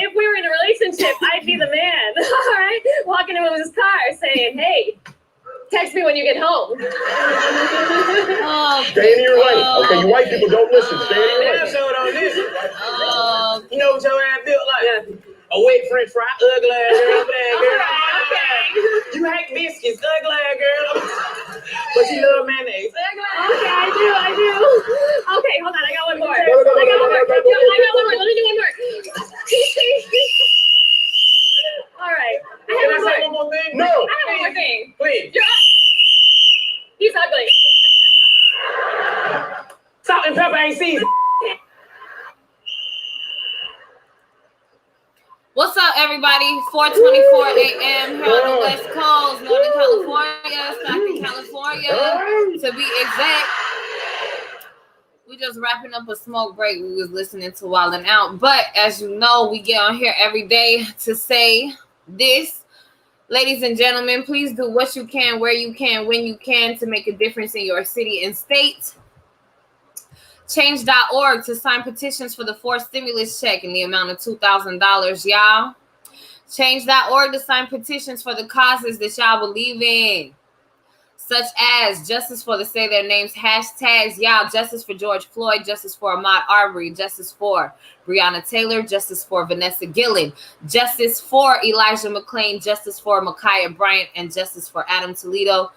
If we were in a relationship, I'd be the man, all right? Walking in with his car saying, hey, text me when you get home. Stay in your lane. Okay, you white people don't listen. Stay in your lane. Don't listen. You know what your ass built like? A wet French fry, ugly ass girl, bad girl. Okay. You hate biscuits, ugly ass girl. But you love mayonnaise. Okay, I do. Okay, hold on, I got one more. I got one more. Let me do one more. All right. Can I say one more thing? No. I have one more thing. Please. He's ugly. Salt and pepper ain't seasoned. What's up, everybody? 4:24 a.m. here on the West Coast, Northern California, Stockton, California, to be exact. We just wrapping up a smoke break. We was listening to Wildin' Out, but as you know, we get on here every day to say this. Ladies and gentlemen, please do what you can, where you can, when you can to make a difference in your city and state. Change.org to sign petitions for the fourth stimulus check in the amount of $2,000, y'all. Change.org to sign petitions for the causes that y'all believe in, such as justice for the say their names hashtags, y'all. Justice for George Floyd, justice for Ahmaud Arbery, justice for Breonna Taylor, justice for Vanessa Gillen, justice for Elijah McClain, justice for Ma'Khia Bryant, and justice for Adam Toledo.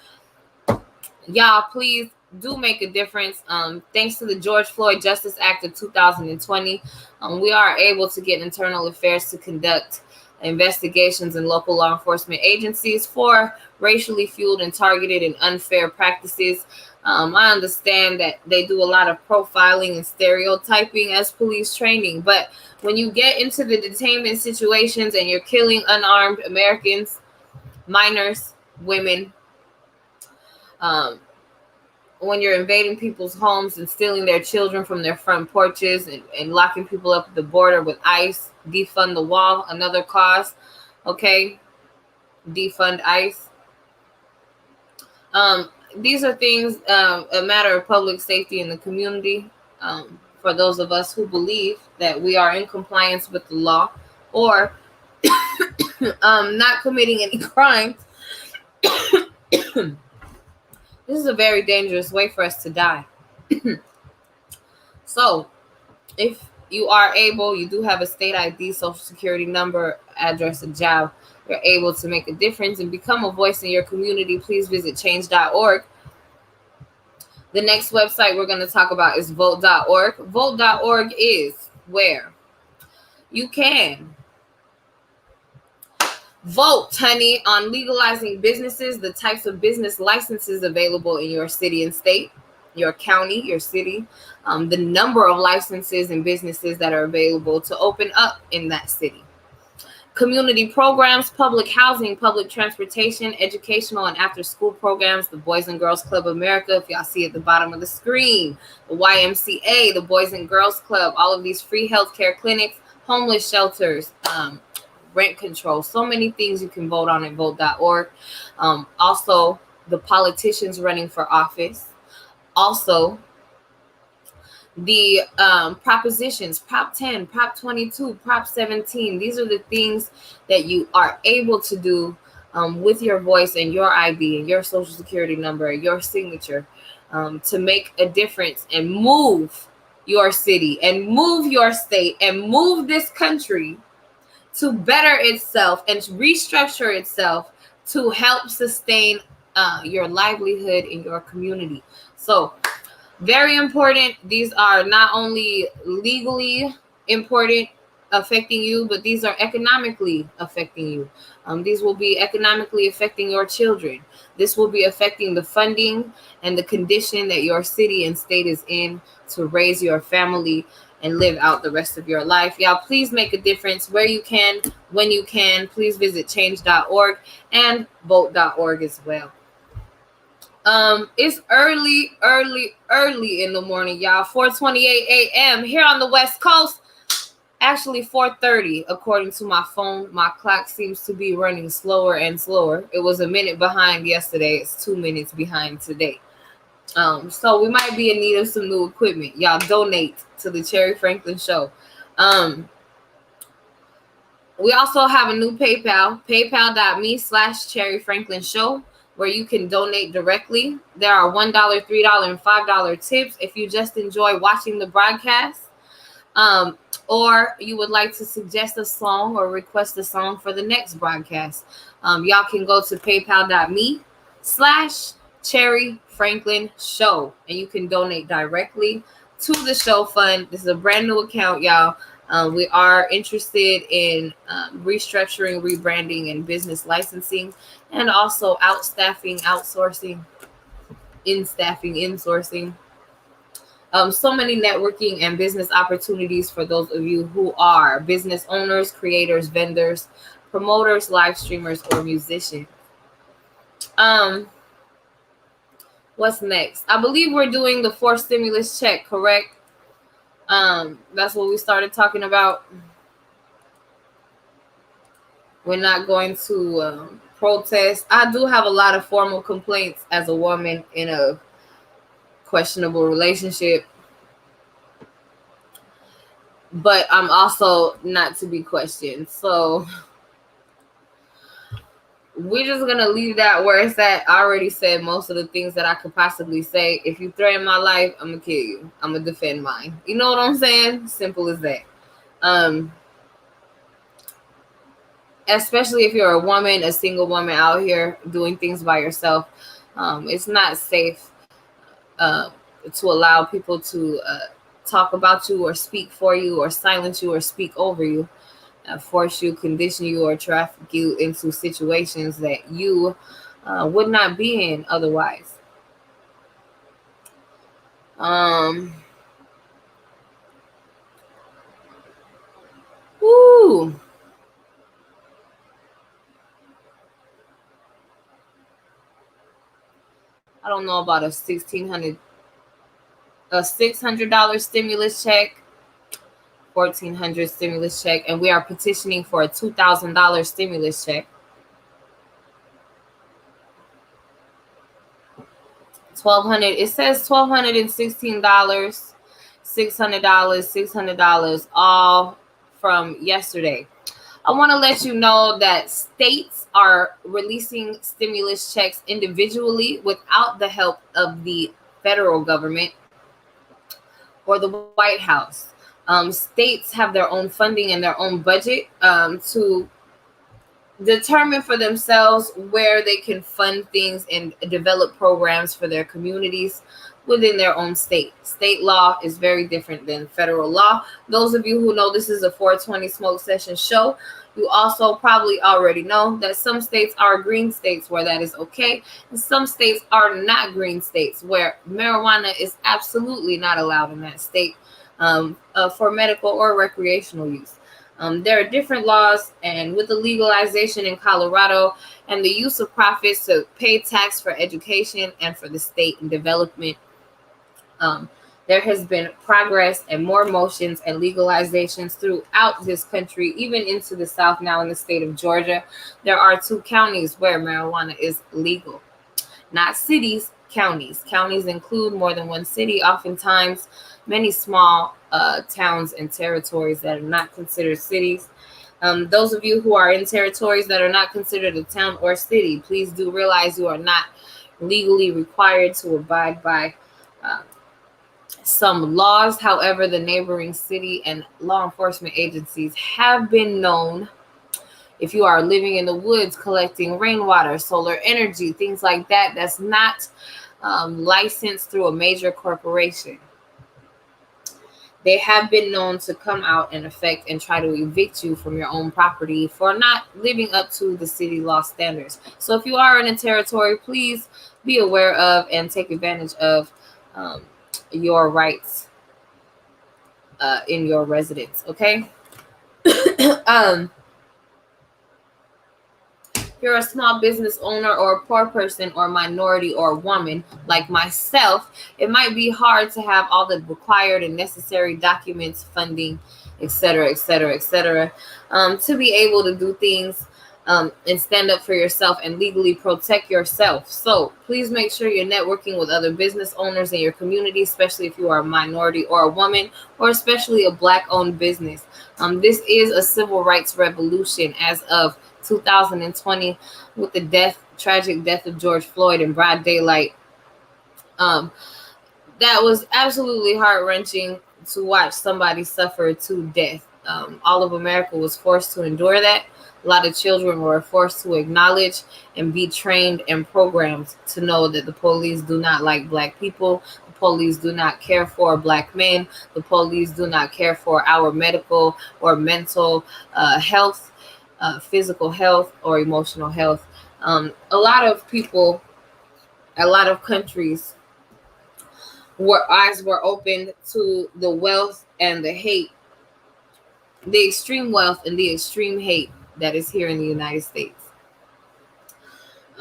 Y'all, please do make a difference. Thanks to the George Floyd Justice Act of 2020, we are able to get internal affairs to conduct investigations in local law enforcement agencies for racially fueled and targeted and unfair practices. I understand that they do a lot of profiling and stereotyping as police training, but when you get into the detainment situations and you're killing unarmed Americans, minors, women, when you're invading people's homes and stealing their children from their front porches and locking people up at the border with ICE, defund the wall, another cause, okay? Defund ICE. These are things, a matter of public safety in the community, for those of us who believe that we are in compliance with the law or not committing any crime. This is a very dangerous way for us to die. So, if you are able, you do have a state ID, social security number, address, a job, you're able to make a difference and become a voice in your community, please visit change.org. The next website we're going to talk about is vote.org. Vote.org is where you can vote, honey, on legalizing businesses, the types of business licenses available in your city and state, your county, your city, the number of licenses and businesses that are available to open up in that city. Community programs, public housing, public transportation, educational and after-school programs, the Boys and Girls Club of America, if y'all see at the bottom of the screen, the YMCA, the Boys and Girls Club, all of these free healthcare clinics, homeless shelters, rent control, so many things you can vote on at vote.org. Also, the politicians running for office. Also, the propositions, Prop 10, Prop 22, Prop 17. These are the things that you are able to do with your voice and your ID and your social security number, your signature, to make a difference and move your city and move your state and move this country to better itself and restructure itself to help sustain your livelihood in your community. So, very important. These are not only legally important, affecting you, but these are economically affecting you. These will be economically affecting your children. This will be affecting the funding and the condition that your city and state is in to raise your family and live out the rest of your life. Y'all, please make a difference where you can, when you can. Please visit change.org and vote.org as well. It's early in the morning, y'all. 4:28 a.m. here on the West Coast. Actually, 4:30, according to my phone. My clock seems to be running slower and slower. It was a minute behind yesterday. It's 2 minutes behind today. So we might be in need of some new equipment. Y'all donate to the Cherry Franklin Show. We also have a new PayPal, paypal.me/Cherry Franklin Show, where you can donate directly. There are $1, $3, and $5 tips if you just enjoy watching the broadcast. Or you would like to suggest a song or request a song for the next broadcast. Y'all can go to paypal.me/Cherry Franklin Show, and you can donate directly to the show fund. This is a brand new account, y'all. We are interested in restructuring, rebranding, and business licensing, and also outstaffing, outsourcing, insourcing. So many networking and business opportunities for those of you who are business owners, creators, vendors, promoters, live streamers, or musicians. What's next? I believe we're doing the 4th stimulus check, correct? That's what we started talking about. We're not going to protest. I do have a lot of formal complaints as a woman in a questionable relationship, but I'm also not to be questioned. So we're just gonna leave that where it's at. I already said most of the things that I could possibly say. If you threaten my life, I'm gonna kill you. I'm gonna defend mine. You know what I'm saying? Simple as that. Especially if you're a woman, a single woman out here doing things by yourself, it's not safe to allow people to talk about you or speak for you or silence you or speak over you, force you, condition you, or traffic you into situations that you would not be in otherwise. Woo. I don't know about a $600 stimulus check, $1,400 stimulus check, and we are petitioning for a $2,000 stimulus check. $1,200. It says $1,216, $600, all from yesterday. I want to let you know that states are releasing stimulus checks individually without the help of the federal government or the White House. States have their own funding and their own budget to determine for themselves where they can fund things and develop programs for their communities within their own state. State law is very different than federal law. Those of you who know this is a 420 smoke session show, you also probably already know that some states are green states where that is okay, and some states are not green states where marijuana is absolutely not allowed in that state for medical or recreational use. There are different laws, and with the legalization in Colorado and the use of profits to pay tax for education and for the state and development, there has been progress and more motions and legalizations throughout this country, even into the South now in the state of Georgia. There are 2 counties where marijuana is legal. Not cities, counties. Counties include more than one city, oftentimes many small towns and territories that are not considered cities. Those of you who are in territories that are not considered a town or city, please do realize you are not legally required to abide by some laws. However, the neighboring city and law enforcement agencies have been known, if you are living in the woods collecting rainwater, solar energy, things like that, that's not licensed through a major corporation, they have been known to come out and affect and try to evict you from your own property for not living up to the city law standards. So if you are in a territory, please be aware of and take advantage of your rights in your residence, okay? If you're a small business owner or a poor person or minority or woman like myself, it might be hard to have all the required and necessary documents, funding, etc., to be able to do things and stand up for yourself and legally protect yourself. So please make sure you're networking with other business owners in your community, especially if you are a minority or a woman, or especially a Black-owned business. This is a civil rights revolution as of 2020 with the tragic death of George Floyd in broad daylight. That was absolutely heart-wrenching to watch somebody suffer to death. All of America was forced to endure that. A lot of children were forced to acknowledge and be trained and programmed to know that the police do not like Black people. The police do not care for Black men. The police do not care for our medical or mental health, physical health, or emotional health. A lot of people, a lot of countries, eyes were opened to the wealth and the hate, the extreme wealth and the extreme hate that is here in the United States.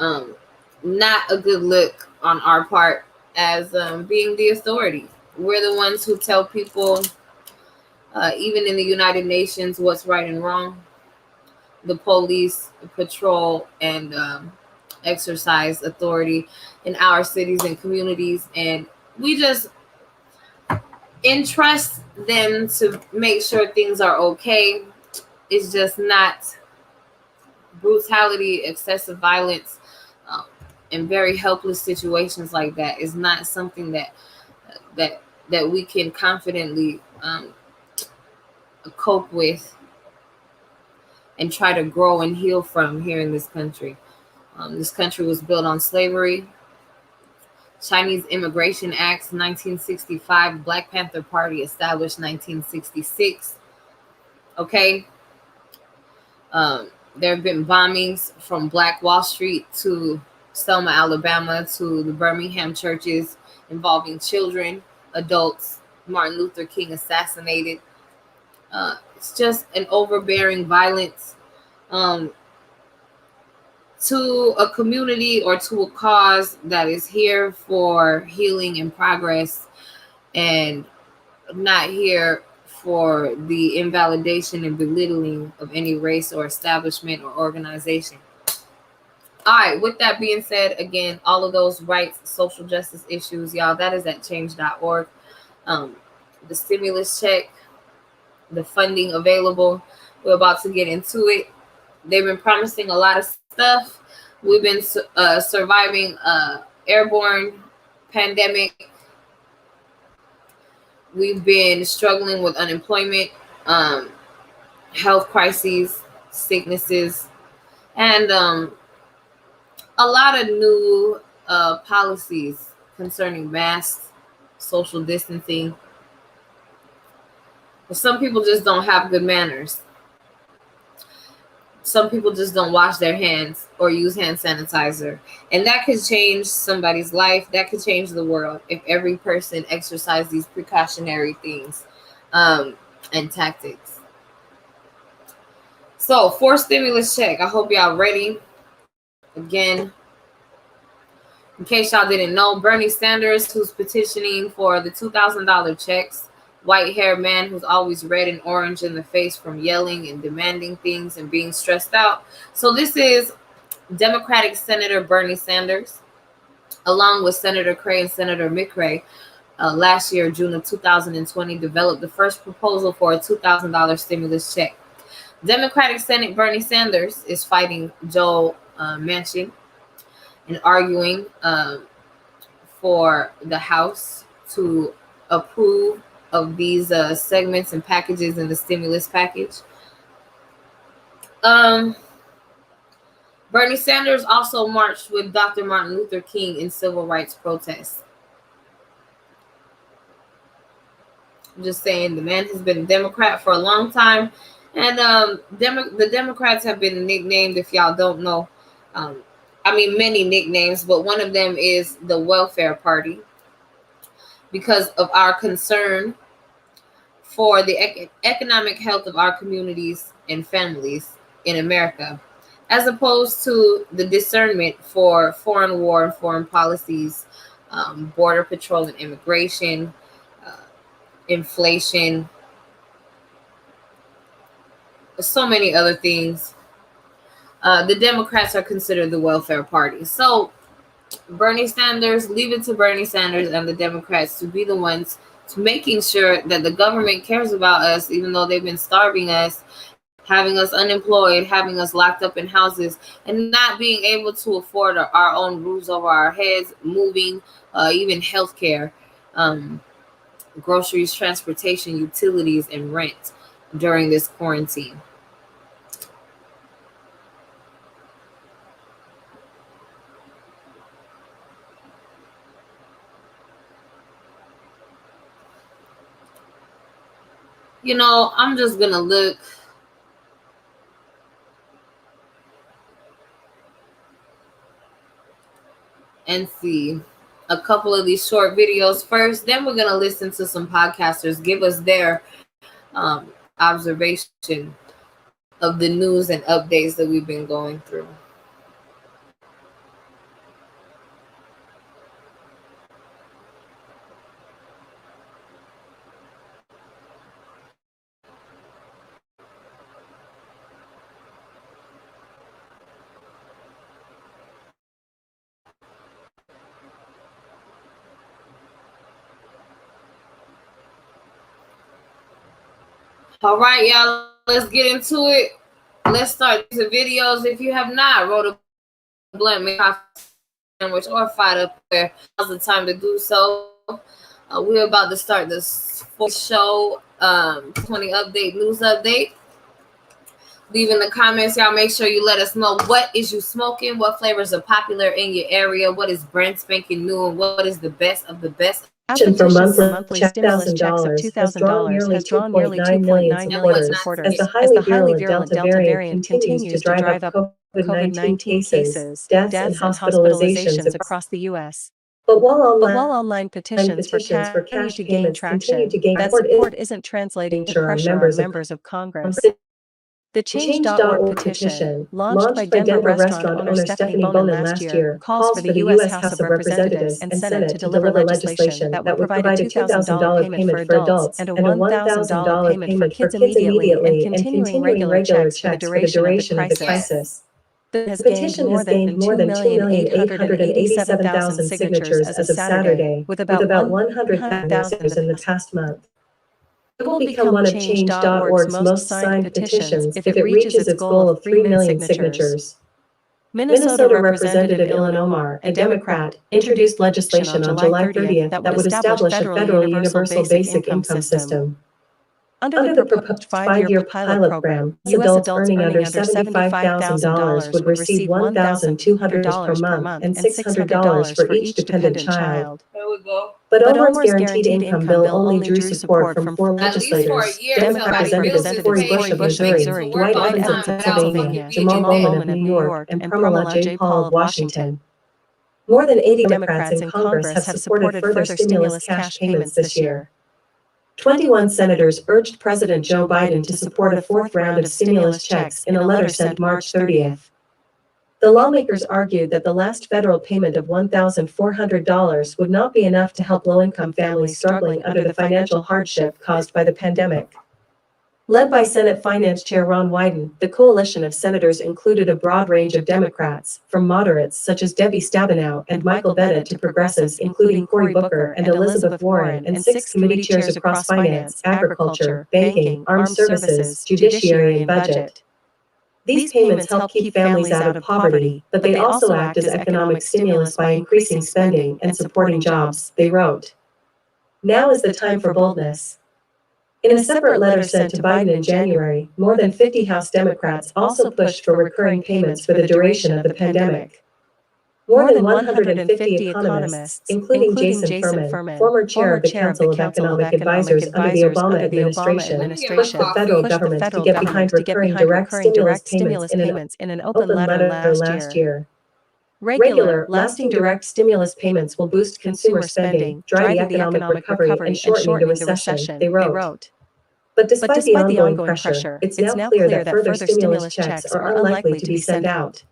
Not a good look on our part as being the authority. We're the ones who tell people, even in the United Nations, what's right and wrong. The police patrol and exercise authority in our cities and communities, and we just entrust them to make sure things are okay. It's just not brutality, excessive violence, and very helpless situations like that is not something that we can confidently cope with and try to grow and heal from here in this country. This country was built on slavery. Chinese Immigration Acts 1965, Black Panther Party established 1966. Okay. There have been bombings from Black Wall Street to Selma, Alabama, to the Birmingham churches involving children, adults. Martin Luther King assassinated. It's just an overbearing violence to a community or to a cause that is here for healing and progress, and not here for the invalidation and belittling of any race or establishment or organization. All right, with that being said, again, all of those rights, social justice issues, y'all, that is at change.org. The stimulus check, the funding available, we're about to get into it. They've been promising a lot of stuff. We've been surviving airborne pandemic. We've been struggling with unemployment, health crises, sicknesses, and a lot of new policies concerning masks, social distancing. But some people just don't have good manners. Some people just don't wash their hands or use hand sanitizer. And that could change somebody's life. That could change the world if every person exercised these precautionary things and tactics. So, for stimulus check, I hope y'all ready. Again, in case y'all didn't know, Bernie Sanders, who's petitioning for the $2,000 checks, white-haired man who's always red and orange in the face from yelling and demanding things and being stressed out. So this is Democratic Senator Bernie Sanders, along with Senator Cray and Senator McCray, last year, June of 2020, developed the first proposal for a $2,000 stimulus check. Democratic Senate Bernie Sanders is fighting Joe Manchin and arguing for the House to approve of these segments and packages in the stimulus package. Bernie Sanders also marched with Dr. Martin Luther King in civil rights protests. I'm just saying, the man has been a Democrat for a long time, and the Democrats have been nicknamed, if y'all don't know, many nicknames, but one of them is the Welfare Party, because of our concern for the economic health of our communities and families in America, as opposed to the discernment for foreign war and foreign policies, border patrol and immigration, inflation, so many other things. The Democrats are considered the welfare party. So Bernie Sanders, leave it to Bernie Sanders and the Democrats to be the ones to making sure that the government cares about us, even though they've been starving us, having us unemployed, having us locked up in houses, and not being able to afford our own roofs over our heads, moving, even healthcare, groceries, transportation, utilities, and rent during this quarantine. You know, I'm just gonna look and see a couple of these short videos first. Then we're gonna listen to some podcasters give us their observation of the news and updates that we've been going through. All right, y'all, let's get into it. Let's start the videos. If you have not wrote a blunt, make a sandwich or fight up there, now's the time to do so. We're about to start this show, 20 update, news update. Leave in the comments, y'all. Make sure you let us know what is you smoking, what flavors are popular in your area, what is brand spanking new, and what is the best of the best. For monthly stimulus checks of $2,000 has drawn nearly 2.9 million supporters as the highly virulent Delta variant continues to drive up COVID-19 cases, deaths, and hospitalizations across the U.S. But while online petitions for cash to gain traction, that support isn't translating to pressure on members of Congress. The Change.org petition, launched by Denver restaurant owner Stephanie Bonin last year, calls for the U.S. House of Representatives and Senate to deliver legislation that would provide a $2,000 payment for adults and a $1,000 payment for kids immediately and continuing regular checks for the duration of the crisis. The petition has gained more than 2,887,000 signatures as of Saturday, with about 100,000 in the past month. It will become one of Change.org's most signed petitions if it reaches its goal of 3 million signatures. Minnesota Representative Ilhan Omar, a Democrat, introduced legislation on July 30th that would establish a federal universal basic income system. Under the proposed 5-year pilot program, U.S. adults earning under $75,000 would receive $1,200 per month and $600 for each dependent child. There we go. But Omar's guaranteed income bill only drew support from 4 legislators: Democrat Representatives Cory Bush of Missouri, Dwight Evans of Pennsylvania, Jamal Bowman of New York, and Pramila Jayapal of Washington. More than 80 Democrats in Congress have supported further stimulus cash payments this year. 21 senators urged President Joe Biden to support a 4th round of stimulus checks in a letter sent March 30th. The lawmakers argued that the last federal payment of $1,400 would not be enough to help low-income families struggling under the financial hardship caused by the pandemic. Led by Senate Finance Chair Ron Wyden, the coalition of senators included a broad range of Democrats, from moderates such as Debbie Stabenow and Michael Bennet to progressives including Cory Booker and Elizabeth Warren, and 6 committee chairs across finance, agriculture, banking, armed services, judiciary, and budget. These payments help keep families out of poverty, but they also act as economic stimulus by increasing spending and supporting jobs, they wrote. Now is the time for boldness. In a separate letter sent to Biden in January, more than 50 House Democrats also pushed for recurring payments for the duration of the pandemic. More than 150 economists, including Jason Furman, former chair of the Council of Economic Advisors under the Obama administration, pushed the federal government to get behind recurring direct stimulus payments in an open letter last year. Regular, lasting direct stimulus payments will boost consumer spending, drive the economic recovery, and shorten the recession, they wrote. But despite the ongoing pressure, it's now clear that further stimulus checks are unlikely to be sent out.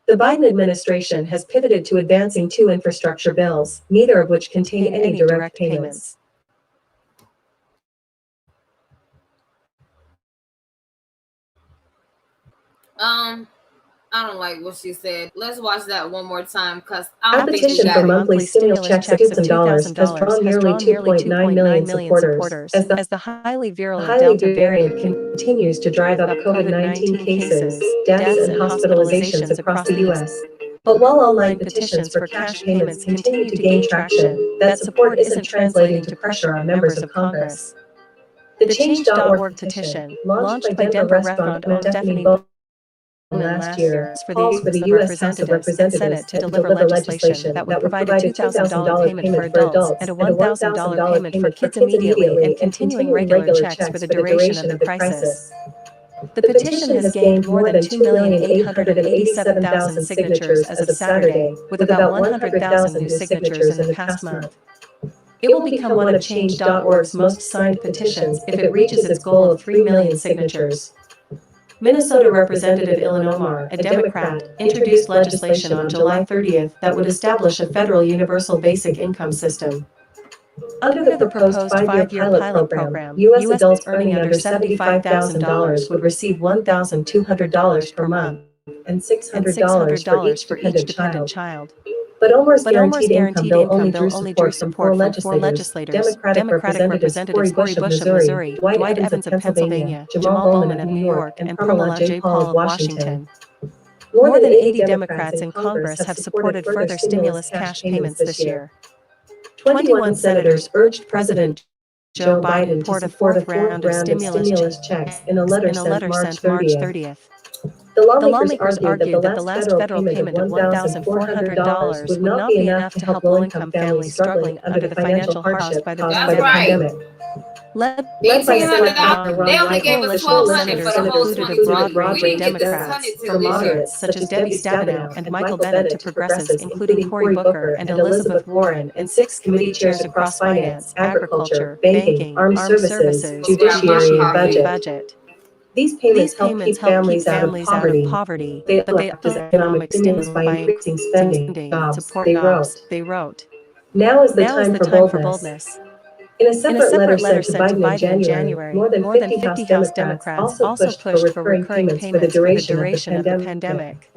The Biden administration has pivoted to advancing 2 infrastructure bills, neither of which contain any direct payments. I don't like what she said. Let's watch that one more time because I don't think you Petition got for it. monthly stimulus checks of $2,000 has drawn nearly 2.9 million supporters as the highly virulent Delta variant continues to drive up COVID-19 cases, deaths, and hospitalizations across the U.S. But while online petitions for cash payments continue to gain traction, that support isn't translating to pressure on members of Congress. The Change.org petition, launched by Denver restaurant owner Stephanie Bowman last year, calls for the U.S. House of Representatives to deliver legislation that would provide a $2,000 payment for adults and a $1,000 payment for kids immediately and continuing regular checks for the duration of the crisis. The petition has gained more than 2,887,000 signatures as of Saturday, with about 100,000 new signatures in the past month. It will become one of Change.org's most signed petitions if it reaches its goal of 3 million signatures. Minnesota Representative Ilhan Omar, a Democrat, introduced legislation on July 30th that would establish a federal universal basic income system. Under the proposed 5-year pilot program, U.S. adults earning under $75,000 would receive $1,200 per month and $600 for each dependent child. But Omar's guaranteed income bill only drew support from four legislators: Democratic Representatives Cory Bush of Missouri, Dwight Evans of Pennsylvania, Jamal Bowman of New York, and Pramila Jayapal of Washington. More than 80 Democrats in Congress have supported further stimulus cash payments this year. 21 senators urged President Joe Biden to support a fourth round of stimulus checks in a letter sent March 30th. The lawmakers argued that the last federal payment of $1,400 would not be enough to help low-income families struggling under the financial hardship caused by the pandemic. Led by They only gave us $1,200 for the whole included a 2020. broad We range of didn't get this Democrats, 100 from till this year. moderates such as Debbie Stabenow and Michael Bennet to progressives including Cory Booker and Elizabeth Warren, and 6 committee chairs across finance, agriculture, banking, armed services, judiciary, and budget. These payments help keep families out of poverty, but they act as economic stimulus by increasing spending, jobs, they wrote. Now is the time for boldness. In a separate letter sent to Biden in January, more than 50 House Democrats also pushed for recurring payments for the duration of the pandemic.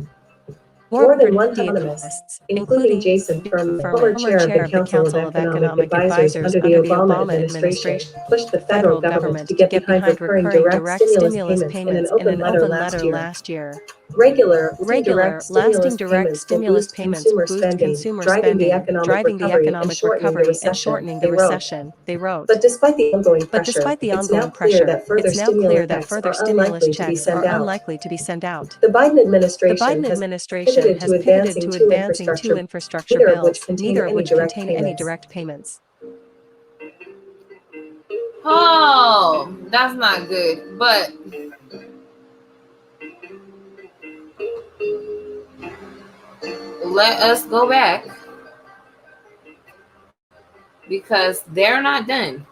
More than 100 economists, including Jason Furman, former chair of the Council of Economic Advisors under the Obama administration, pushed the federal government to get behind recurring direct stimulus payments in an open letter last year. Regular, lasting direct stimulus payments boost consumer spending, driving the economic recovery and shortening the recession, they wrote. But despite the ongoing pressure, it's now clear that further stimulus checks are unlikely to be sent out. The Biden administration has pivoted to advancing two infrastructure bills, neither of which contain any direct payments. Oh, that's not good. But let us go back because they're not done.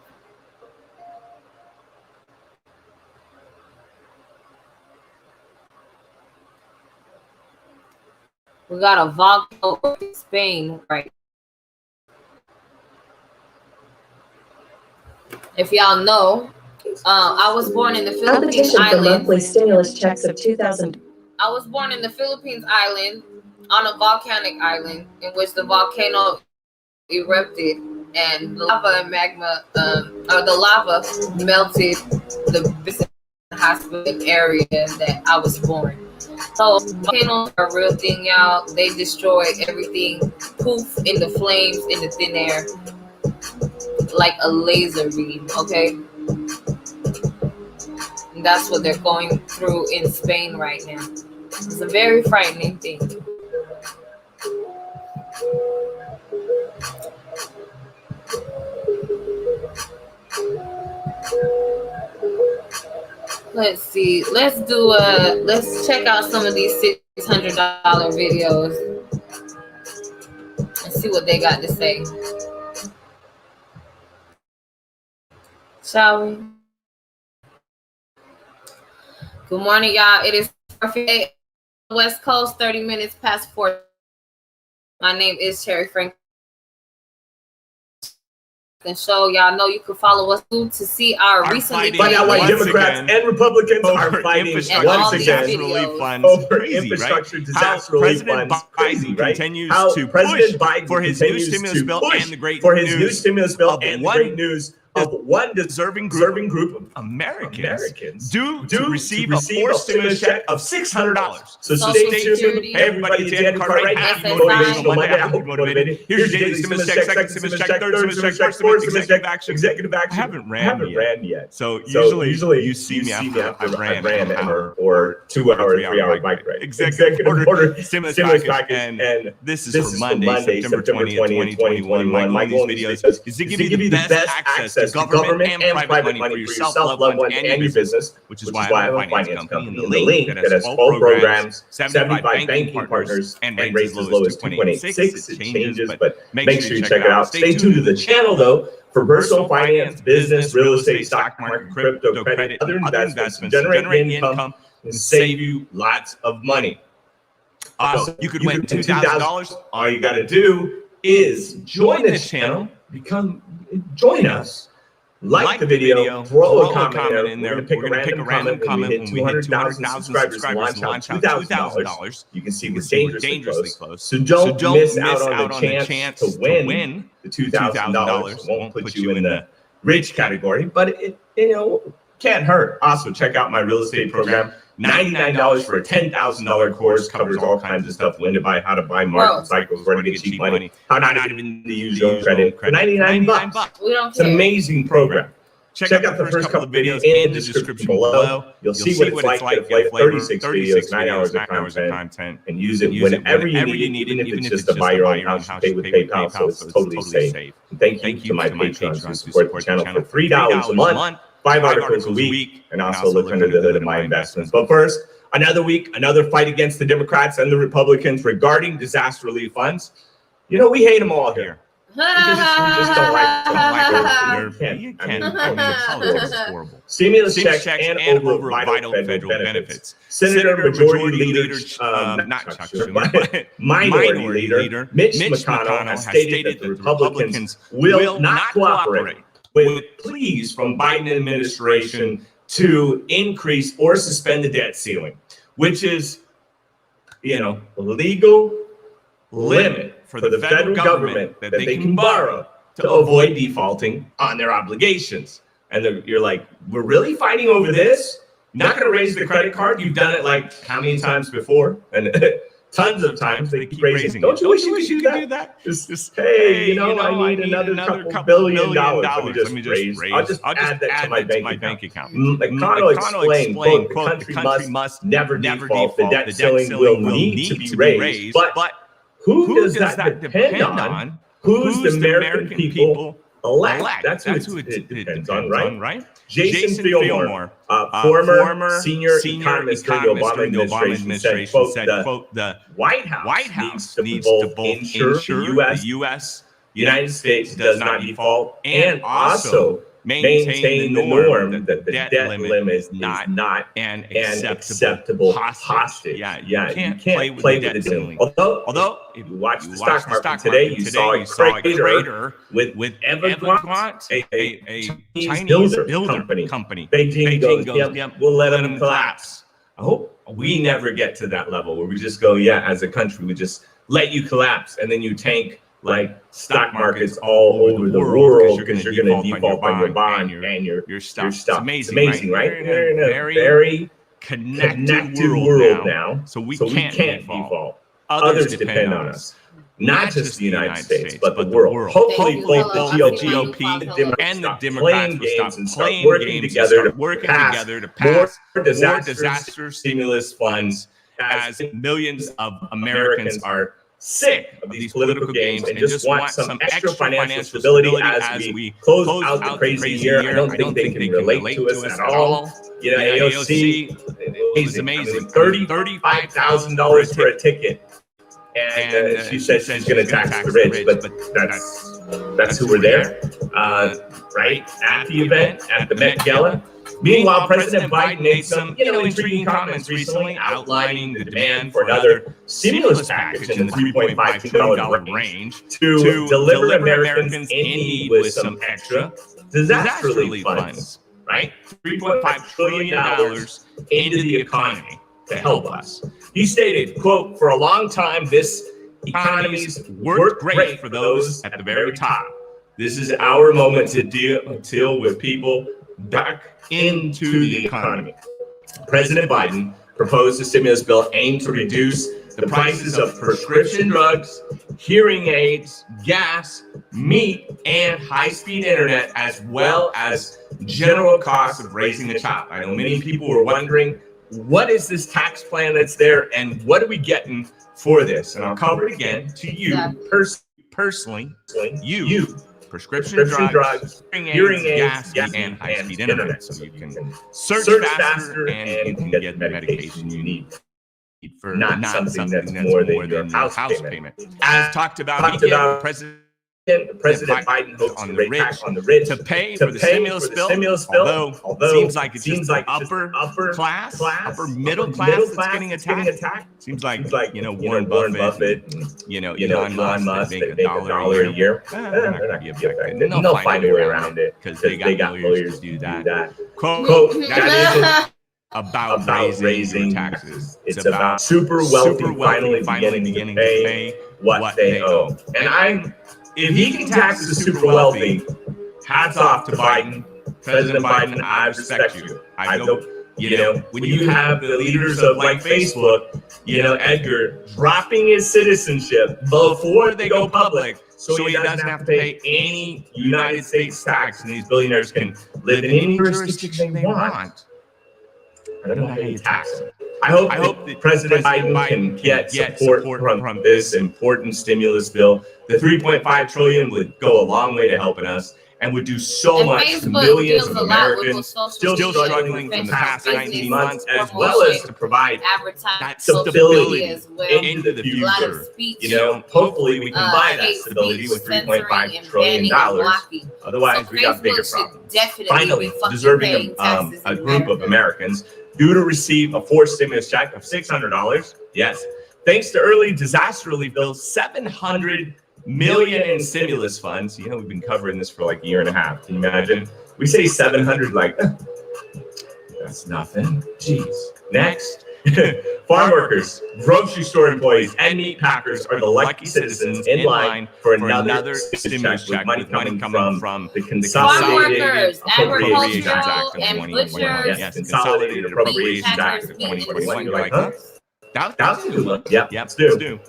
We got a volcano in Spain, right? If y'all know, I was born in the Philippines island. Monthly stimulus checks of 2,000. I was born in the Philippines island on a volcanic island in which the volcano erupted and lava and magma, or the lava melted the hospital area that I was born. So volcanoes are a real thing, y'all. They destroy everything, poof, in the flames, in the thin air, like a laser beam, okay? And that's what they're going through in Spain right now. It's a very frightening thing. Let's see. Let's check out some of these $600 videos and see what they got to say. Shall we? Good morning, y'all. It is 4:58 West Coast, 30 minutes past 4. My name is Cherry Frank. Amerikkkan show. Y'all know you can follow us to see our recently Find out why Democrats and Republicans are fighting once again over infrastructure disaster relief funds. Crazy, right? How President Biden for his new stimulus bill and the great news of one deserving group of Americans due to receive a forced stimulus check of $600. So stay tuned. Hey, everybody, it's Andy Cartwright. Happy Motivational Monday. I hope you're motivated. Here's your daily stimulus check, second stimulus check, third stimulus check, fourth executive action. I haven't ran yet. So usually you see me after I ran or 2 hour, 3 hour bike ride. Executive order stimulus package. And this is for Monday, September 20th, 2021. My goal in these videos is to give you the best access to government and private money for yourself, loved ones, and your business, which is why I have a finance company. And the link that has 12 programs, 75 banking partners, and rates as low as 2.86. It changes, but make sure you check it out. Stay tuned to the channel, though, for personal finance, business, real estate, stock market, crypto, credit, other investments, generate income, and save you lots of money. Awesome. You could win $2,000. All you got to do is join the channel, join us. Like the video, throw a comment in there. We're going to pick a random comment when we hit 200,000 subscribers and launch out $2,000. You can see we're dangerously close. So don't miss out on the chance to win the $2,000. It won't put you in the rich category, but it can't hurt. Also, check out my real estate program. $99 for a $10,000 course, covers all kinds of stuff: when to buy, how to buy, market cycles, where to get cheap money, how not even to use your credit for $99. It's an amazing program. Check out the first couple of videos in the description below. You'll see what it's like to play 36 videos, 9 hours of content, and use it whenever you need it, even if it's just to buy your own house. You pay with PayPal, so it's totally safe. Thank you to my patrons who support the channel for $3 a month. 5 articles a week, and also look under the hood of my investments. But first, another week, another fight against the Democrats and the Republicans regarding disaster relief funds. We hate them all here. We just don't like them. You can't. Horrible. Stimulus checks and over vital federal benefits. Senator Majority Leader, Minority Leader Mitch McConnell has stated that the Republicans will not cooperate with pleas from Biden administration to increase or suspend the debt ceiling, which is, a legal limit for the federal government that they can borrow to avoid defaulting on their obligations. And you're like, we're really fighting over this? You're not going to raise the credit card? You've done it like how many times before? And tons of times they keep raising. Don't you wish you could do that? Just hey, I need another couple $billion. Let me just raise. I'll just add that to my bank account. McConnell explained, quote, the country must never default. The debt ceiling will need to be raised. But who does that depend on? Who's the American people elect? That's who it depends on, right? Jason Fillmore, former senior economist during the Obama administration, said, quote, the White House needs to both ensure the U.S. United States does not default and also maintain the norm that the debt limit is not an acceptable hostage. Yeah, you can't play with the debt ceiling. Although, if you watch the stock market today, you saw a crater with Evergrande, a Chinese builder company. Beijing goes, yep, we'll let them collapse. I hope we never get to that level where we just go, as a country, we just let you collapse and then you tank like stock markets all over the world because you're going to default on your bond and your stuff. It's amazing, right? We're in a very connected world now, so we can't default. Others depend on us. Not just the United States, but the world. Hopefully, both the GOP and the Democrats will stop playing working together to pass more disaster stimulus funds, as millions of Americans are sick of these political games and just want some extra financial stability as we close out the crazy year. I don't think they can relate to us at all. AOC is amazing. $35,000 for a ticket. And she said she's going to tax the rich, but that's That's who were there, right, at the event, at the Met Gala. Meanwhile, President Biden made some, intriguing comments recently outlining the demand for another stimulus package in the $3.5 trillion range to deliver Americans in need with some extra disaster relief funds, right? $3.5 trillion into the economy to help us. He stated, quote, "For a long time, this economy's worked great for those at the very top. This is our moment to deal with people back into the economy." President Biden proposed a stimulus bill aimed to reduce the prices of prescription drugs, hearing aids, gas, meat, and high-speed internet, as well as general costs of raising a child. I know many people were wondering, what is this tax plan that's there, and what are we getting for this? And I'll cover it again to you personally. You. Prescription drugs, hearing aids, gas, and high-speed internet, so you can search faster and you can get the medication you need for not something that's more than your house payment. As talked about, President Biden hopes on the rich to pay for the stimulus bill, although seems like it's just upper class, upper middle class that's getting attacked. Seems like Warren Buffett, Elon Musk, they make $1 a year. They're not going to be affected. They'll find a way around it because they got lawyers to do that. Quote, that isn't about raising taxes. It's about super wealthy finally beginning to pay what they owe. And if he can tax the super wealthy, hats off to Biden. President Biden, I respect you. I hope, when you have the leaders of like Facebook, Edgar, dropping his citizenship before they go public so he doesn't have to pay any United States tax and these billionaires can live in any jurisdiction they want. I don't know how you tax them. I hope that President Biden can get support from this important stimulus bill. The $3.5 trillion would go a long way to helping us and would do so much to millions of Americans still struggling from the past 19 months, as well as to provide that stability into the future. Hopefully we can buy that stability with $3.5 trillion. Otherwise, we got bigger problems. Finally, deserving a group of Americans due to receive a forced stimulus check of $600. Yes, thanks to early disaster relief bills, $700 million in stimulus funds. We've been covering this for like a year and a half. Can you imagine? We say 700 like, that's nothing. Jeez. Next. Farm workers, grocery store employees, and meat packers are the lucky citizens in line for another stimulus check with money coming from the Consolidated Appropriations Act of 2021. Yes, Consolidated Appropriations Act of 2021. You're like, huh? That's a good one. Yep, let's do.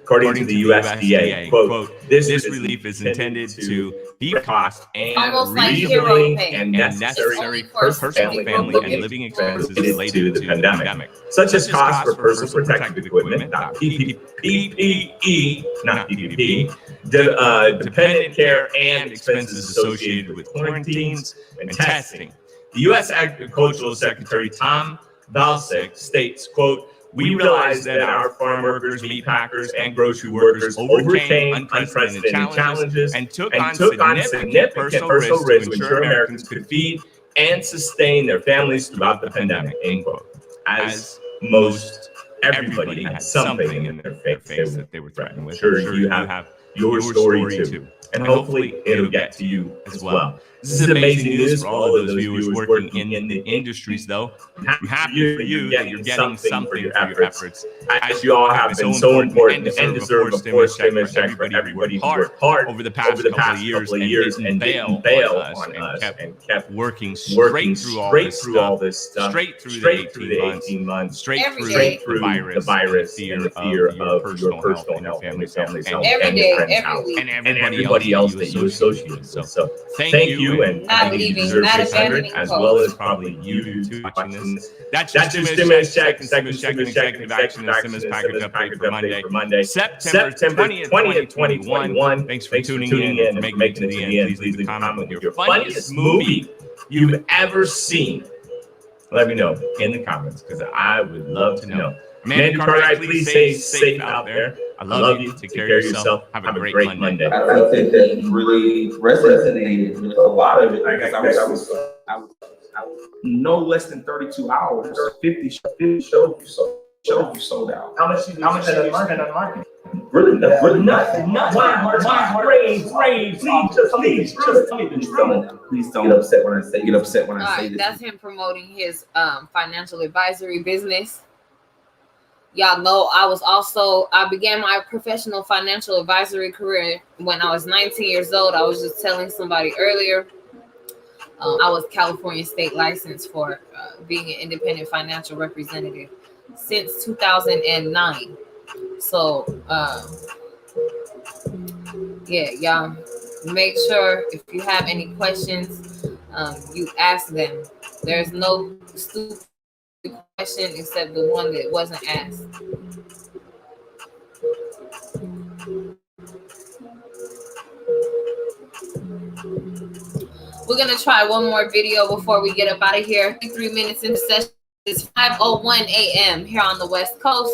According to the USDA, quote, this relief is intended to defray costs and reasonably and necessary personal, family, and living expenses related to the pandemic, such as costs for personal protective equipment, not PPE, not PPP, dependent care, and expenses associated with quarantines and testing. The U.S. Agricultural Secretary Tom Vilsack states, quote, "We realize that our farm workers, meat packers, and grocery workers overcame unprecedented challenges and took on significant personal risks to ensure Americans could feed and sustain their families throughout the pandemic," end quote. As most everybody had something in their face that they were threatened with. Sure, you have your story too. And hopefully it'll get to you as well. This is amazing news for all of those viewers working in the industries, though. I'm happy for you that you're getting something for your efforts. As you all have been so important and deserve a forced stimulus check for everybody who worked hard over the past couple of years and didn't bail on us and kept working straight through all this stuff, straight through the 18 months, straight through the virus and the fear of your personal health and your family's health and your friends' health and everybody else that you associate with. So thank you. And I think you deserve 600, as well as probably you too watching this. That's your stimulus check, second stimulus executive action, and stimulus package update for Monday, September 20th, 2021. Thanks for tuning in and making it to the end. Please leave a comment with your funniest movie you've ever seen. Let me know in the comments because I would love to know. Mandy Cartwright, please stay safe out there. I love you. Take care of yourself. Have a great Monday. I think that really resonated with a lot of it. Because I was no less than 32 hours, 50 shows you sold out. How much did you spend on marketing? Really nothing. Please don't get upset when I say this. That's him promoting his financial advisory business. Y'all know I began my professional financial advisory career when I was 19 years old. I was just telling somebody earlier. I was California state licensed for being an independent financial representative since 2009. So, y'all make sure if you have any questions, you ask them. There's no stupid question except the one that wasn't asked. We're gonna try one more video before we get up out of here. 3 minutes into session. It's 5:01 a.m. here on the West Coast.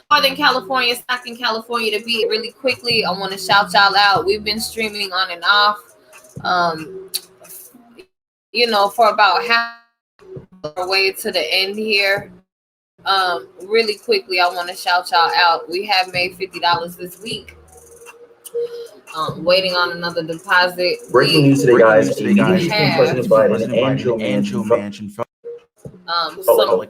Northern California, Stockton, California. To be really quickly, I want to shout y'all out. We've been streaming on and off, for about half our way to the end here. Really quickly, I want to shout y'all out. We have made $50 this week. Waiting on another deposit. Breaking news today, guys. President Biden and Joe Manchin. Some other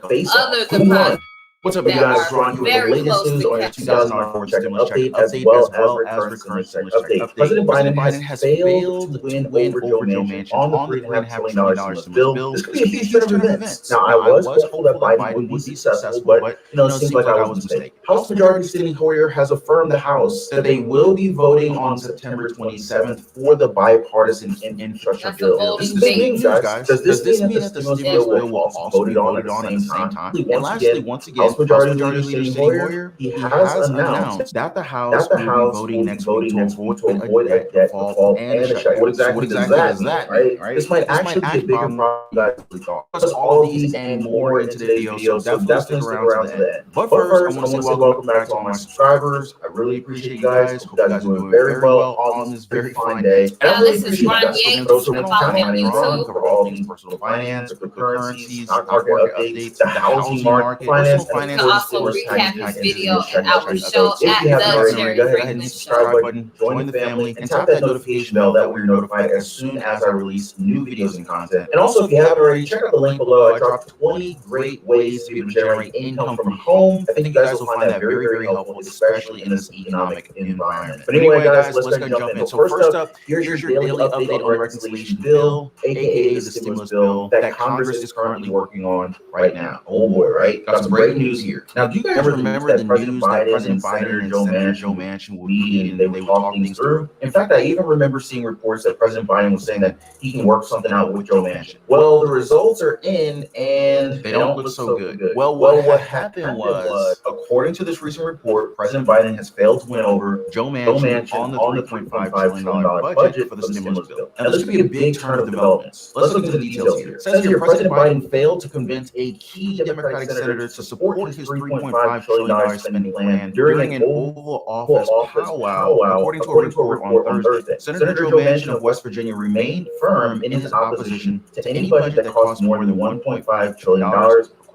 deposits. What's up, you guys? Ron, you with the latest news on your 2004 stimulus check update, as well as recurrent stimulus check update. President Biden has failed to win over Joe Manchin on the $3.5 trillion stimulus bill. This could be a huge turn of events. Now, I was hopeful that Biden would be successful, but it seems like I was mistaken. House Majority Steny Hoyer has affirmed the House that they will be voting on September 27th for the bipartisan infrastructure bill. This is big news, guys. Does this mean that the stimulus bill will also be voted on at the same time? And lastly, once again, House Majority Leader Steny Hoyer, he has announced that the House will be voting next week to avoid a debt default and a shutdown. What exactly does that mean, right? This might actually be a bigger problem than we thought. Discuss all of these and more in today's video, so definitely stick around to the end. But first, I want to say welcome back to all my subscribers. I really appreciate you guys. Hope you guys are doing very well on this very fine day. And I really appreciate you guys. Those who are counting on cover all things personal finance, cryptocurrencies, stock market updates, the housing market, finance, and also recap this video and our show at the Cherry go ahead and hit the subscribe button, join the family, and tap that notification bell. That way you're notified as soon as I release new videos and content. And also, if you haven't already, check out the link below. I dropped 20 great ways to be able to generate income from home. I think you guys will find that very, very helpful, especially in this economic environment. But anyway, guys, let's go jump in. So first up, here's your daily update on the reconciliation bill, aka the stimulus bill that Congress is currently working on right now. Oh boy, right? Got some breaking news here. Now, do you guys remember the news that President Biden and Senator Joe Manchin were meeting and they were talking things through? In fact, I even remember seeing reports that President Biden was saying that he can work something out with Joe Manchin. Well, the results are in and they don't look so good. Well, what happened was, according to this recent report, President Biden has failed to win over Joe Manchin on the $3.5 trillion budget for the stimulus bill. Now, this could be a big turn of developments. Let's look into the details here. It says here, President Biden failed to convince a key Democratic senator to support his $3.5 trillion spending plan during an Oval Office powwow, according to a report on Thursday. Senator Joe Manchin of West Virginia remained firm in his opposition to any budget that costs more than $1.5 trillion.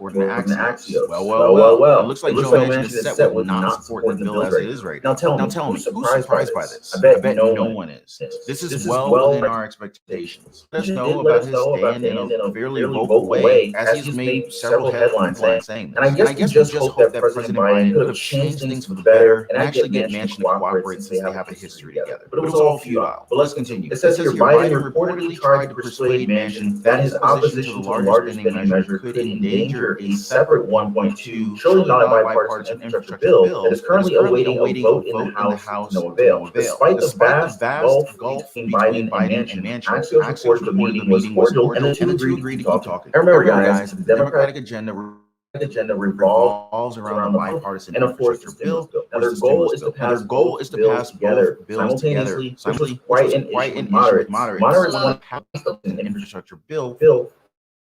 According to Axios. Well. It looks like Joe Manchin is set with not supporting the bill as it is right now. Now tell me, who's surprised by this? I bet no one is. This is well within our expectations. Let us know about his stand in a fairly vocal way, as he's made several headlines saying this. And I guess we just hope that President Biden could have changed things for the better and actually get Manchin to cooperate since they have a history together. But it was all futile. But let's continue. It says here, Biden reportedly tried to persuade Manchin that his opposition to the larger spending measure could endanger a separate $1.2 trillion bipartisan infrastructure bill that is currently awaiting a vote in the House to no avail. Despite the vast gulf between Biden and Manchin, Axios reports the meeting was cordial and the two agreed to keep talking. And remember, guys, the Democratic agenda revolves around the bipartisan infrastructure bill. Now, their goal is to pass bills together simultaneously, which is quite an issue with moderates. Moderates want to pass an infrastructure bill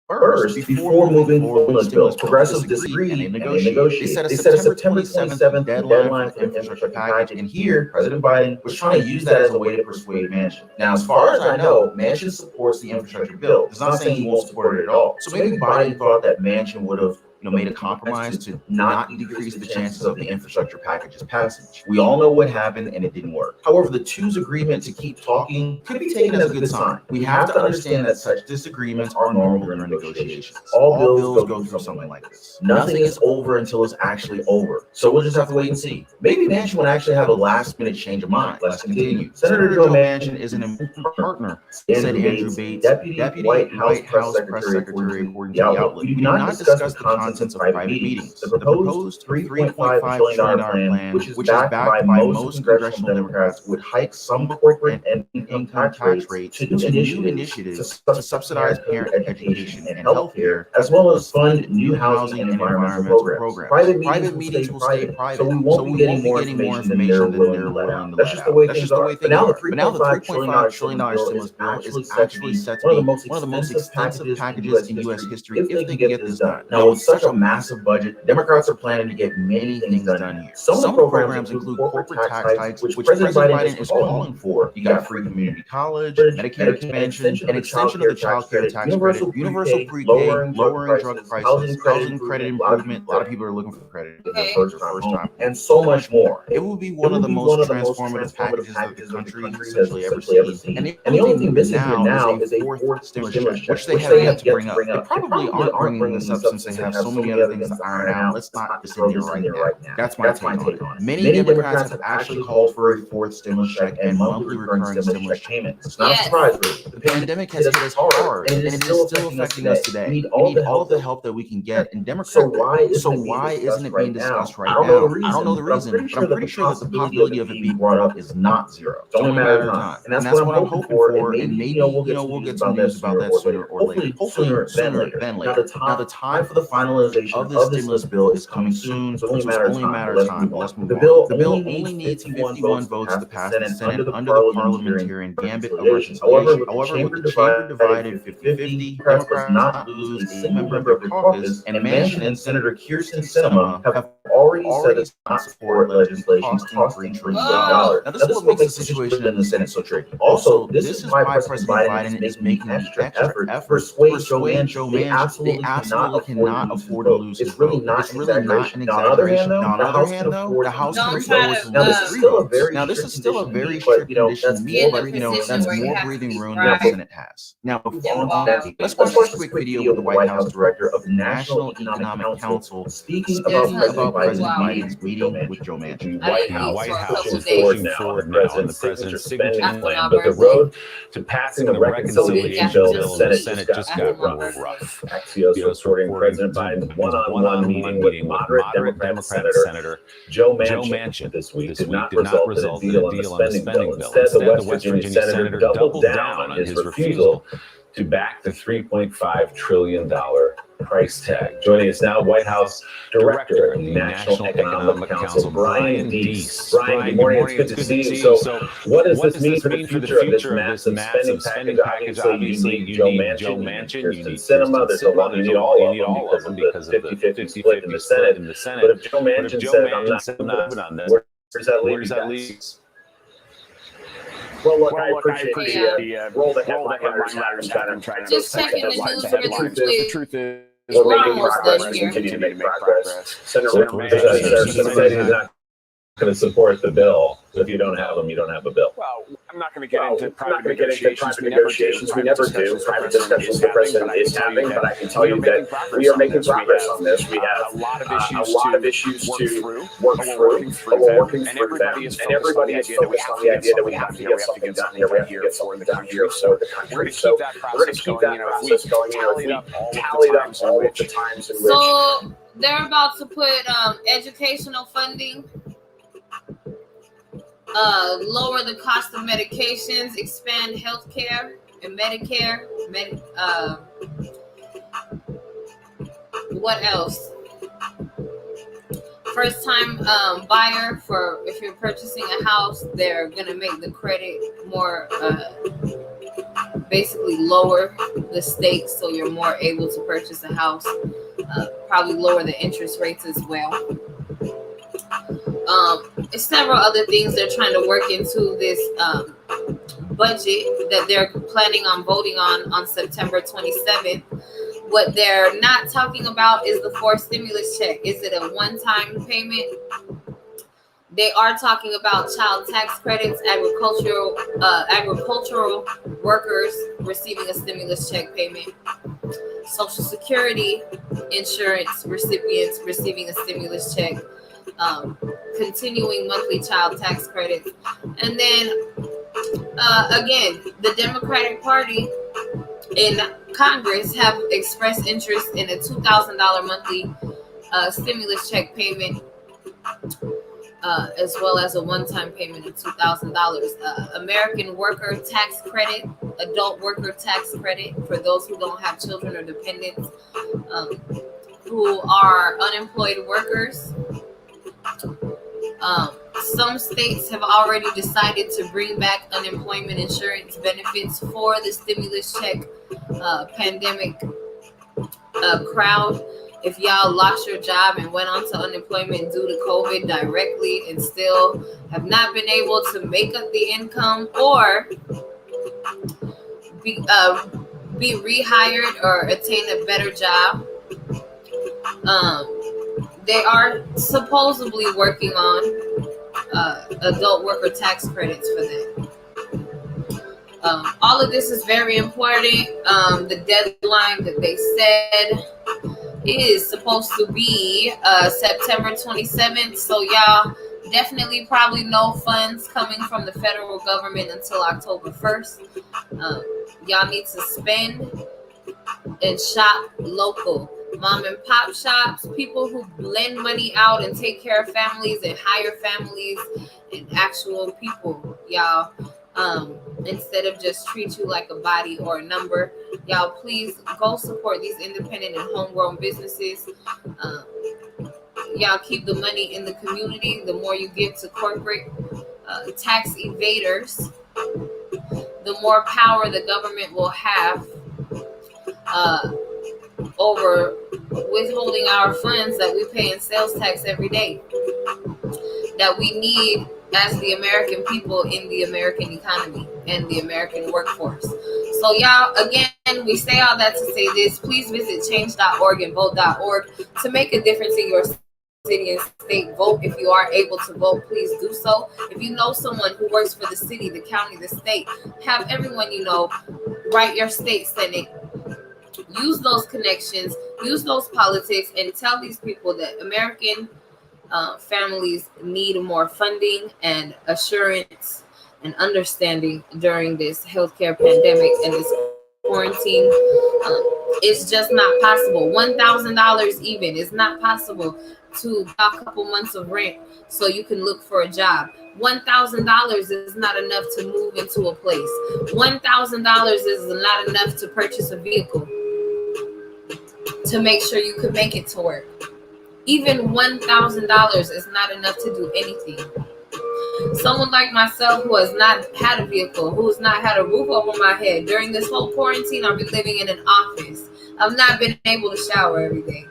First, before moving forward with bills, progressives disagreed and they negotiated. They set a September 27th deadline for the infrastructure package, and here, President Biden was trying to use that as a way to persuade Manchin. Now, as far as I know, Manchin supports the infrastructure bill. It's not saying he won't support it at all. So maybe Biden thought that Manchin would have made a compromise to not decrease the chances of the infrastructure package's passage. We all know what happened, and it didn't work. However, the two's agreement to keep talking could be taken as a good sign. We have to understand that such disagreements are normal during negotiations. All bills go through something like this. Nothing is over until it's actually over. So we'll just have to wait and see. Maybe Manchin would actually have a last-minute change of mind. Let's continue. Senator Joe Manchin is an important partner, said Andrew Bates, Deputy White House Press Secretary, according to the outlet. We do not discuss the contents of private meetings. The proposed $3.5 trillion plan, which is backed by most congressional Democrats, would hike some corporate and income tax rates to new initiatives to subsidize parent education and health care, as well as fund new housing and environmental programs. Private meetings will stay private, so we won't be getting more information than they're willing to let out. That's just the way things are. But now the $3.5 trillion stimulus bill is actually set to be one of the most expensive packages in U.S. history if they can get this done. Now, with such a massive budget, Democrats are planning to get many things done here. Some of the programs include corporate tax hikes, which President Biden is calling for. You got free community college, Medicaid expansion, an extension of the child care tax credit, universal pre-K, lowering drug prices, housing credit improvement. A lot of people are looking for credit for their first time, and so much more. It will be one of the most transformative packages that the country has essentially ever seen. And the only thing missing here now is a fourth stimulus check, which they have yet to bring up. They probably aren't bringing this up since they have so many other things to iron out. Let's not just in there right now. That's my take on it. Many Democrats have actually called for a fourth stimulus check and monthly recurring stimulus payments. It's not a surprise, really. The pandemic has hit us hard, and it is still affecting us today. We need all of the help that we can get. And Democrats, so why isn't it being discussed right now? I don't know the reason, but I'm pretty sure that the possibility of it being brought up is not zero. It's only a matter of time. And that's what I'm hoping for. And maybe we'll get some news about that sooner or later. Hopefully sooner than later. Now the time for the finalization of this stimulus bill is coming soon, so it's only a matter of time. Let's move on. The bill only needs 51 votes to pass the Senate under the parliamentarian gambit of reconciliation. However, with the chamber divided 50-50, Democrats not lose a member of their caucus, and Manchin and Senator Kyrsten Sinema have already said it's not support legislation costing $3 trillion. Now, this is what makes the situation in the Senate so tricky. Also, this is why President Biden is making the extra effort to persuade Joe Manchin. They absolutely cannot afford to lose. It's really not an exaggeration. On the other hand, though, the House can vote. Now, this is still a very strict condition to meet, but that's more breathing room than the Senate has. Now, let's watch a quick video with the White House Director of the National Economic Council speaking about President Biden's meeting with Joe Manchin. The White House is pushing forward now on the president's spending plan, but the road to passing the reconciliation bill in the Senate just got rough. Axios reporting President Biden's one-on-one meeting with moderate Democrat Senator Joe Manchin this week did not result in a deal on the spending bill. Instead, the West Virginia senator doubled down on his refusal to back the $3.5 trillion price tag. Joining us now, White House Director of the National Economic Council, Brian Deese. Brian, good morning. It's good to see you. So what does this mean for the future of this massive spending package? Obviously, you need Joe Manchin, you need Sinema. There's a lot. You need all of them because of the 50-50 split in the Senate. But if Joe Manchin said, I'm not moving on this, where does that leave us? Well, look, I appreciate the roll the headline writers kind of just checking the news really quickly. The truth is, we're making progress. We continue to make progress. Senator Manchin is not going to support the bill. If you don't have them, you don't have a bill. Well, I'm not going to get into private negotiations. We never do. Private discussions with the president is happening, but I can tell you that we are making progress on this. We have a lot of issues to work through, but we're working through them. And everybody is focused on the idea that we have to get something done here. We have to get something done here for the country. So we're going to keep that process going. If we tallied up all of the times in which. So they're about to put educational funding. Lower the cost of medications, expand healthcare and Medicare. What else? First time buyer for if you're purchasing a house, they're gonna make the credit more basically lower the stakes so you're more able to purchase a house, probably lower the interest rates as well. Several other things they're trying to work into this budget that they're planning on voting on September 27th. What they're not talking about is the forced stimulus check. Is it a one-time payment? They are talking about child tax credits, agricultural workers receiving a stimulus check payment, Social Security insurance recipients receiving a stimulus check, continuing monthly child tax credits. And then again, the Democratic Party in Congress have expressed interest in a $2,000 monthly stimulus check payment, as well as a one-time payment of $2,000. American worker tax credit, adult worker tax credit for those who don't have children or dependents, who are unemployed workers. Some states have already decided to bring back unemployment insurance benefits for the stimulus check pandemic crowd. If y'all lost your job and went on to unemployment due to COVID directly and still have not been able to make up the income or be rehired or attain a better job, they are supposedly working on adult worker tax credits for that. All of this is very important. The deadline that they said is supposed to be September 27th. So y'all definitely probably no funds coming from the federal government until October 1st. Y'all need to spend and shop local. Mom and pop shops, people who lend money out and take care of families and hire families and actual people, y'all. Instead of just treat you like a body or a number, y'all please go support these independent and homegrown businesses. Y'all keep the money in the community. The more you give to corporate tax evaders, the more power the government will have over withholding our funds that we pay in sales tax every day, that we need as the American people in the American economy and the American workforce. So y'all, again, we say all that to say this. Please visit change.org and vote.org to make a difference in your city and state. Vote if you are able to vote. Please do so. If you know someone who works for the city, the county, the state, have everyone you know write your state senate. Use those connections, use those politics, and tell these people that American families need more funding and assurance and understanding during this healthcare pandemic and this quarantine. It's just not possible. $1,000 even is not possible to buy a couple months of rent so you can look for a job. $1,000 is not enough to move into a place. $1,000 is not enough to purchase a vehicle to make sure you could make it to work. Even $1,000 is not enough to do anything. Someone like myself who has not had a vehicle, who has not had a roof over my head during this whole quarantine, I've been living in an office. I've not been able to shower every day.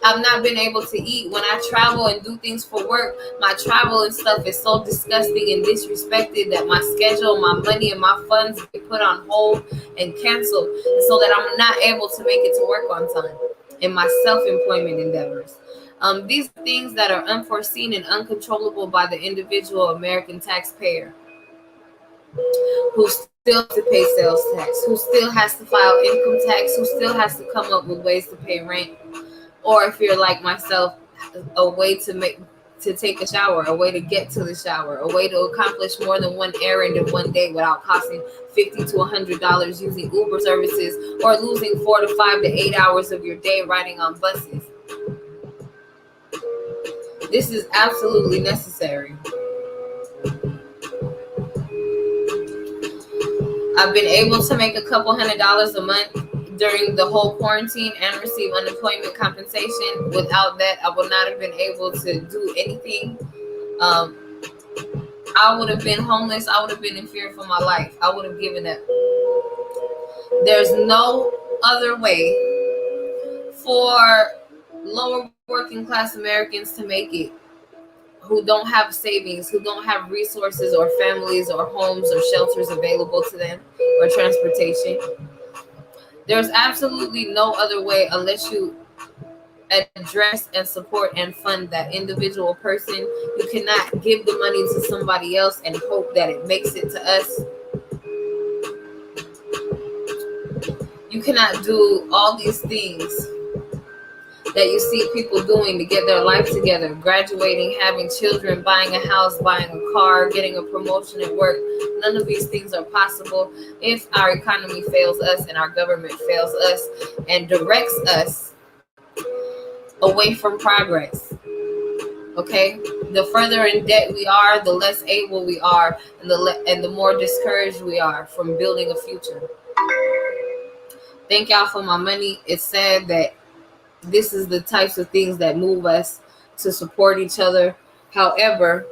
I've not been able to eat. When I travel and do things for work, my travel and stuff is so disgusting and disrespected that my schedule, my money, and my funds get put on hold and canceled so that I'm not able to make it to work on time in my self-employment endeavors. These are things that are unforeseen and uncontrollable by the individual American taxpayer who still has to pay sales tax, who still has to file income tax, who still has to come up with ways to pay rent. Or if you're like myself, a way to take a shower, a way to get to the shower, a way to accomplish more than one errand in one day without costing $50 to $100 using Uber services or losing 4 to 5 to 8 hours of your day riding on buses. This is absolutely necessary. I've been able to make a couple $100 a month during the whole quarantine and receive unemployment compensation. Without that, I would not have been able to do anything. I would have been homeless. I would have been in fear for my life. I would have given up. There's no other way for lower working class Americans to make it, who don't have savings, who don't have resources or families or homes or shelters available to them or transportation. There's absolutely no other way unless you address and support and fund that individual person. You cannot give the money to somebody else and hope that it makes it to us. You cannot do all these things that you see people doing to get their life together, graduating, having children, buying a house, buying a car, getting a promotion at work. None of these things are possible if our economy fails us and our government fails us and directs us away from progress. Okay? The further in debt we are, the less able we are, and the more discouraged we are from building a future. Thank y'all for my money. It's sad that this is the types of things that move us to support each other. However,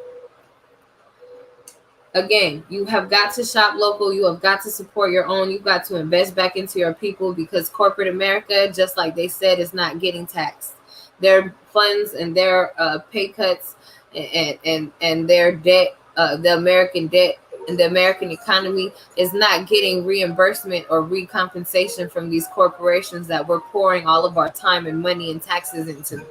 again, you have got to shop local. You have got to support your own. You've got to invest back into your people, because corporate America, just like they said, is not getting taxed. Their funds and their pay cuts and their debt, the American debt and the American economy is not getting reimbursement or recompensation from these corporations that we're pouring all of our time and money and taxes into.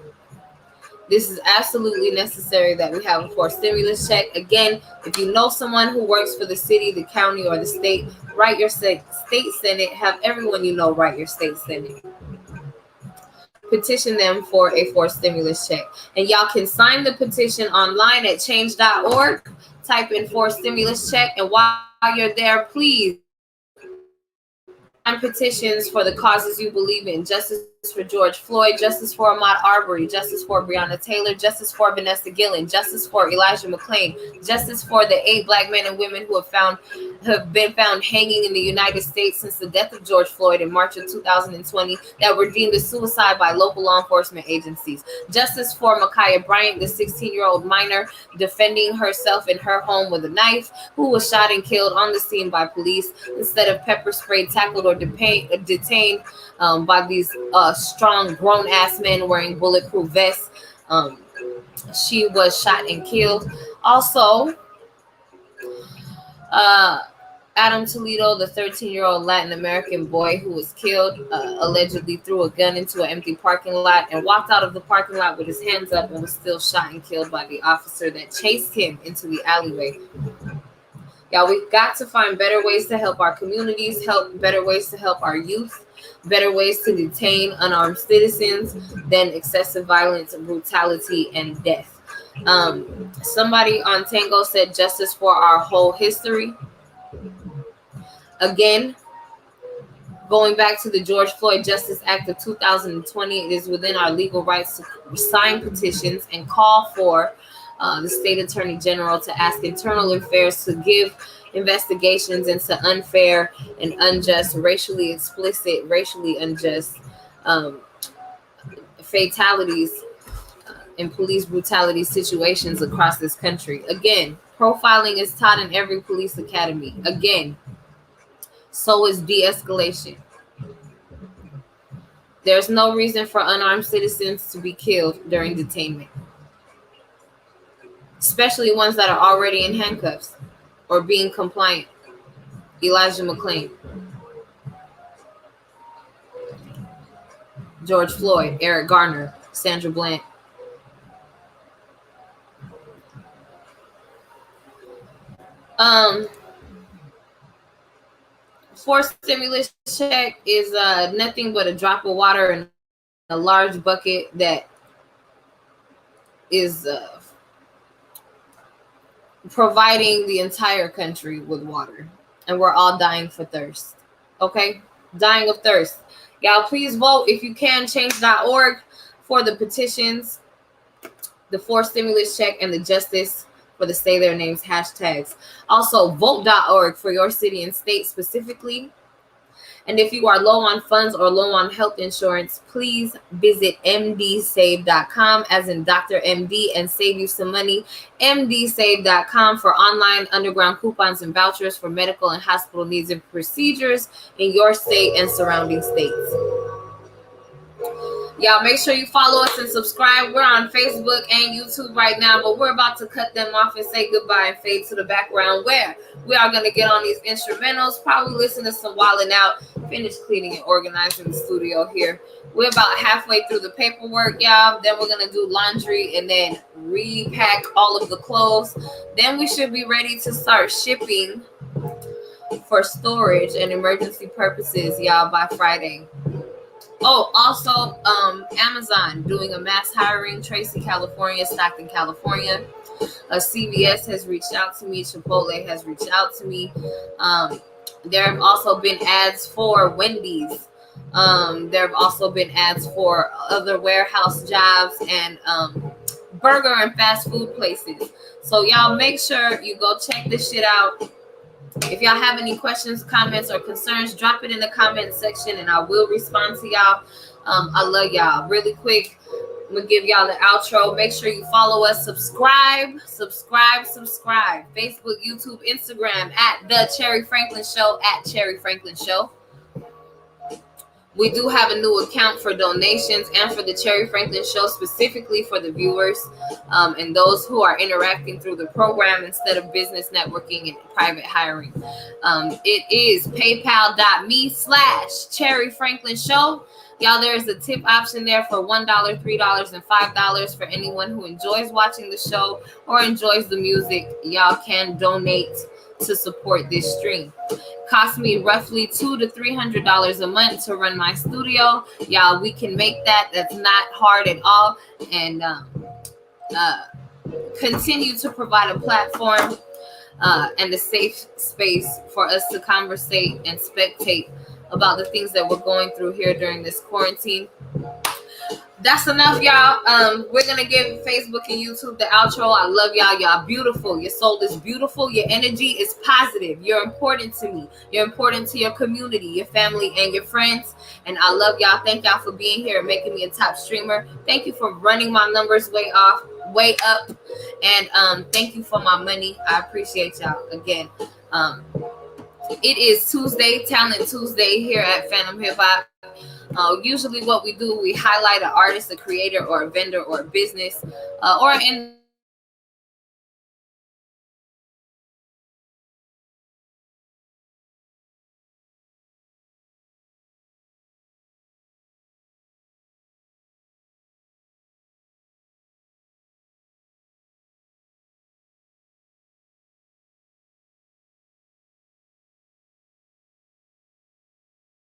This is absolutely necessary that we have a forced stimulus check. Again, if you know someone who works for the city, the county, or the state, write your state senate. Have everyone you know write your state senate. Petition them for a forced stimulus check. And y'all can sign the petition online at change.org. Type in forced stimulus check. And while you're there, please sign petitions for the causes you believe in. Justice for George Floyd, justice for Ahmaud Arbery, justice for Breonna Taylor, justice for Vanessa Gillen, justice for Elijah McClain, justice for the 8 black men and women who have been found hanging in the United States since the death of George Floyd in March of 2020 that were deemed a suicide by local law enforcement agencies. Justice for Ma'Khia Bryant, the 16-year-old minor defending herself in her home with a knife, who was shot and killed on the scene by police instead of pepper sprayed, tackled, or detained by these strong grown-ass men wearing bulletproof vests. She was shot and killed. Also, Adam Toledo, the 13-year-old Latin American boy who was killed, allegedly threw a gun into an empty parking lot and walked out of the parking lot with his hands up and was still shot and killed by the officer that chased him into the alleyway. Y'all, we've got to find better ways to help our communities, better ways to help our youth, better ways to detain unarmed citizens than excessive violence, brutality, and death. Somebody on Tango said justice for our whole history. Again, going back to the George Floyd Justice Act of 2020, it is within our legal rights to sign petitions and call for the state attorney general to ask internal affairs to give investigations into unfair and unjust, racially explicit, racially unjust fatalities and police brutality situations across this country. Again, profiling is taught in every police academy. Again, so is de-escalation. There's no reason for unarmed citizens to be killed during detainment, especially ones that are already in handcuffs or being compliant. Elijah McClain, George Floyd, Eric Garner, Sandra Bland. Forced stimulus check is nothing but a drop of water in a large bucket that is providing the entire country with water, and we're all dying for thirst. Okay, dying of thirst. Y'all, please vote if you can. Change.org for the petitions, the forced stimulus check, and the justice for the say their names hashtags. Also, vote.org for your city and state specifically, And if you are low on funds or low on health insurance, please visit mdsave.com, as in Dr. MD, and save you some money. mdsave.com for online underground coupons and vouchers for medical and hospital needs and procedures in your state and surrounding states. Y'all make sure you follow us and subscribe. We're on Facebook and YouTube right now, but we're about to cut them off and say goodbye and fade to the background, where we are going to get on these instrumentals, probably listen to some Wildin' Out, finish cleaning and organizing the studio here. We're about halfway through the paperwork, y'all. Then we're going to do laundry and then repack all of the clothes. Then we should be ready to start shipping for storage and emergency purposes, y'all, by Friday. Oh, also, Amazon doing a mass hiring. Tracy, California, Stockton, California. CVS has reached out to me. Chipotle has reached out to me. There have also been ads for Wendy's. There have also been ads for other warehouse jobs and burger and fast food places. So y'all make sure you go check this shit out. If y'all have any questions, comments, or concerns, drop it in the comment section and I will respond to y'all. I love y'all. Really quick, I'm going to give y'all the outro. Make sure you follow us. Subscribe. Facebook, YouTube, Instagram, at The Cherry Franklin Show, at Cherry Franklin Show. We do have a new account for donations and for the Cherry Franklin Show, specifically for the viewers and those who are interacting through the program instead of business networking and private hiring. It is paypal.me/Cherry Franklin Show. Y'all, there is a tip option there for $1, $3, and $5 for anyone who enjoys watching the show or enjoys the music. Y'all can donate to support this stream. Cost me roughly $200 to $300 a month to run my studio. Y'all, we can make that. That's not hard at all. And continue to provide a platform and a safe space for us to conversate and spectate about the things that we're going through here during this quarantine. That's enough, y'all. We're going to give Facebook and YouTube the outro. I love y'all. Y'all beautiful. Your soul is beautiful. Your energy is positive. You're important to me. You're important to your community, your family, and your friends. And I love y'all. Thank y'all for being here and making me a top streamer. Thank you for running my numbers way up. And thank you for my money. I appreciate y'all again. It is Tuesday, Talent Tuesday here at Phantom Hip Hop. Usually what we do, we highlight an artist, a creator, or a vendor, or a business, or in